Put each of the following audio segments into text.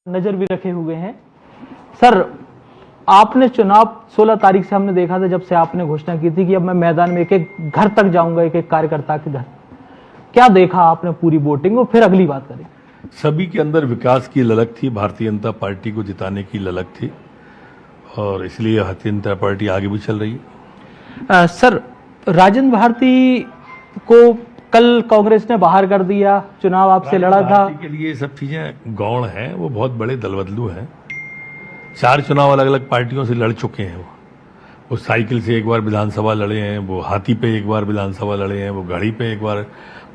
नजर भी रखे हुए हैं। सर, आपने चुनाव 16 तारीख से हमने देखा था, जब से आपने घोषणा की थी कि अब मैं मैदान में एक एक घर तक जाऊंगा, एक एक कार्यकर्ता के घर। क्या देखा आपने पूरी वोटिंग और फिर अगली बात करें। सभी के अंदर विकास की ललक थी, भारतीय जनता पार्टी को जिताने की ललक थी और इसलिए भारतीय जनता पार्टी आगे भी चल रही है। सर, राजेंद्र भारती को कल कांग्रेस ने बाहर कर दिया, चुनाव आपसे लड़ा था। के लिए सब चीजें गौण हैं, वो बहुत बड़े दलबदलू हैं। 4 चुनाव अलग अलग पार्टियों से लड़ चुके हैं। वो साइकिल से एक बार विधानसभा लड़े हैं, वो हाथी पे एक बार विधानसभा लड़े हैं, वो गाड़ी पे एक बार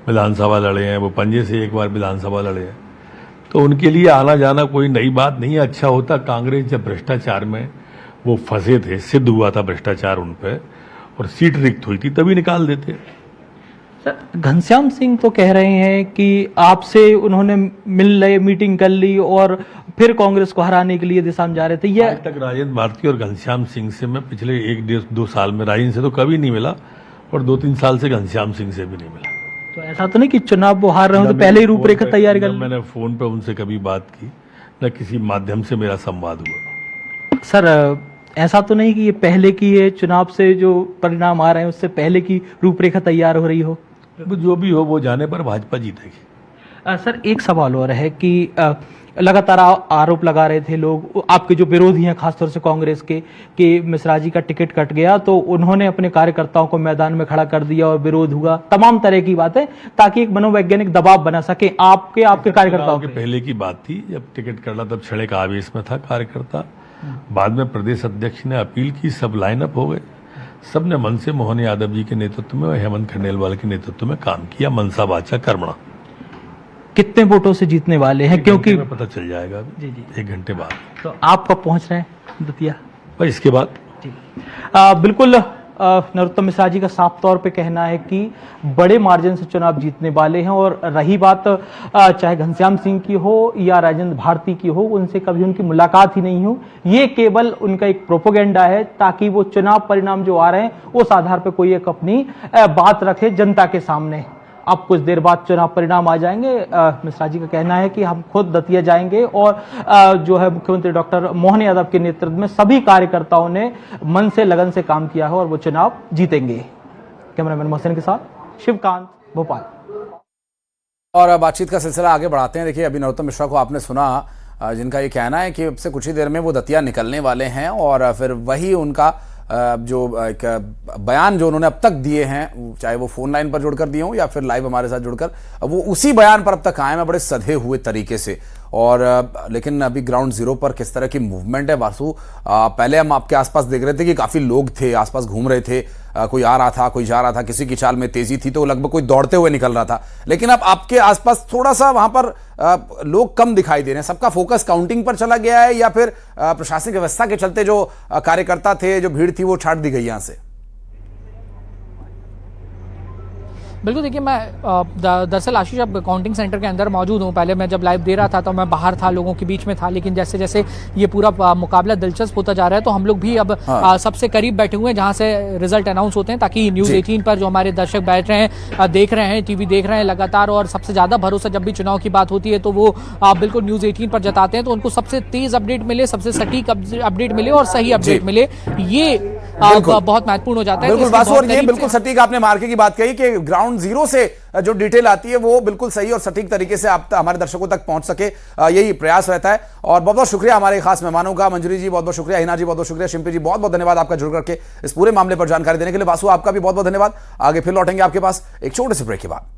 विधानसभा लड़े हैं, वो पंजे से एक बार विधानसभा लड़े हैं। तो उनके लिए आना जाना कोई नई बात नहीं है। अच्छा होता कांग्रेस जब भ्रष्टाचार में वो फंसे थे, सिद्ध हुआ था भ्रष्टाचार उन पर और सीट रिक्त हुई थी, तभी निकाल देते। सर, घनश्याम सिंह तो कह रहे हैं कि आपसे उन्होंने मीटिंग कर ली और फिर कांग्रेस को हराने के लिए दिशा में जा रहे थे। ये आज तक राजेंद्र भारती और घनश्याम सिंह से मैं पिछले 1-1.5-2 साल में राजेंद्र से तो कभी नहीं मिला और 2-3 साल से घनश्याम सिंह से भी नहीं मिला। तो ऐसा तो नहीं कि चुनाव वो हार रहे हो तो पहले ही रूपरेखा तैयार कर ली? मैंने फोन पे उनसे कभी बात की, न किसी माध्यम से मेरा संवाद हुआ। सर, ऐसा तो नहीं कि ये पहले की ये चुनाव से जो परिणाम आ रहे हैं उससे पहले की रूपरेखा तैयार हो रही हो? जो भी हो वो जाने पर भाजपा जीतेगी। सर, एक सवाल और है कि लगातार आरोप लगा रहे थे लोग, आपके जो विरोधी हैं खासतौर से कांग्रेस के, कि मिश्रा जी का टिकट कट गया तो उन्होंने अपने कार्यकर्ताओं को मैदान में खड़ा कर दिया और विरोध हुआ, तमाम तरह की बातें, ताकि एक मनोवैज्ञानिक दबाव बना सके आपके कार्यकर्ताओं के। पहले की बात थी, जब टिकट कटा तब छड़े का आवेश में था कार्यकर्ता। बाद में प्रदेश अध्यक्ष ने अपील की, सब लाइनअप हो गए, सबने मन से मोहन यादव जी के नेतृत्व में और हेमंत खंडेलवाल के नेतृत्व में काम किया, मनसा वाचा कर्मणा। कितने वोटों से जीतने वाले हैं? क्योंकि पता चल जाएगा जी 1 घंटे बाद। तो आप कब पहुंच रहे हैं दतिया? पर इसके बाद जी बिल्कुल। नरोत्तम मिश्रा जी का साफ तौर पे कहना है कि बड़े मार्जिन से चुनाव जीतने वाले हैं। और रही बात चाहे घनश्याम सिंह की हो या राजेंद्र भारती की हो, उनसे कभी उनकी मुलाकात ही नहीं हो, ये केवल उनका एक प्रोपोगेंडा है ताकि वो चुनाव परिणाम जो आ रहे हैं उस आधार पर कोई एक अपनी बात रखे जनता के सामने। अब कुछ देर बाद चुनाव परिणाम आ जाएंगे। मिश्रा जी का कहना है कि हम खुद दतिया जाएंगे और जो है मुख्यमंत्री डॉक्टर मोहन यादव के नेतृत्व में सभी कार्यकर्ताओं ने मन से लगन से काम किया है और वो चुनाव जीतेंगे। कैमरामैन मोहसिन के साथ शिवकांत, भोपाल। और बातचीत का सिलसिला आगे बढ़ाते हैं। देखिए, अभी नरोत्तम मिश्रा को आपने सुना, जिनका ये कहना है कि अब से कुछ ही देर में वो दतिया निकलने वाले हैं और फिर वही उनका जो एक बयान जो उन्होंने अब तक दिए हैं, चाहे वो फोन लाइन पर जुड़कर दिए हों या फिर लाइव हमारे साथ जुड़कर, वो उसी बयान पर अब तक कायम है, बड़े सधे हुए तरीके से। और लेकिन अभी ग्राउंड जीरो पर किस तरह की मूवमेंट है वासु, पहले हम आपके आसपास देख रहे थे कि काफी लोग थे, आसपास घूम रहे थे, कोई आ रहा था, कोई जा रहा था, किसी की चाल में तेजी थी तो लगभग कोई दौड़ते हुए निकल रहा था। लेकिन अब आपके आसपास थोड़ा सा वहां पर लोग कम दिखाई दे रहे हैं। सबका फोकस काउंटिंग पर चला गया है या फिर प्रशासनिक व्यवस्था के चलते जो कार्यकर्ता थे, जो भीड़ थी, वो छाट दी गई यहां से? बिल्कुल, देखिए, मैं दरअसल आशीष अब काउंटिंग सेंटर के अंदर मौजूद हूँ। पहले मैं जब लाइव दे रहा था तो मैं बाहर था, लोगों के बीच में था, लेकिन जैसे जैसे ये पूरा मुकाबला दिलचस्प होता जा रहा है तो हम लोग भी अब सबसे करीब बैठे हुए हैं जहाँ से रिजल्ट अनाउंस होते हैं, ताकि न्यूज़ 18 पर जो हमारे दर्शक बैठ रहे हैं, देख रहे हैं, टीवी देख रहे हैं लगातार, और सबसे ज़्यादा भरोसा जब भी चुनाव की बात होती है तो वो बिल्कुल न्यूज़ 18 पर जताते हैं, तो उनको सबसे तेज अपडेट मिले, सबसे सटीक अपडेट मिले और सही अपडेट मिले, ये बहुत महत्वपूर्ण हो जाता है। बिल्कुल बासु, और ये बिल्कुल सटीक आपने मार्के की बात कही कि ग्राउंड जीरो से जो डिटेल आती है वो बिल्कुल सही और सटीक तरीके से आप हमारे दर्शकों तक पहुंच सके, यही प्रयास रहता है। और बहुत बहुत शुक्रिया हमारे खास मेहमानों का, मंजरी जी बहुत बहुत शुक्रिया, हिना जी बहुत बहुत शुक्रिया, शिंपी जी बहुत बहुत धन्यवाद आपका जुड़ करके इस पूरे मामले पर जानकारी देने के लिए। बासु, आपका भी बहुत बहुत धन्यवाद। आगे फिर लौटेंगे आपके पास एक छोटे से ब्रेक के बाद।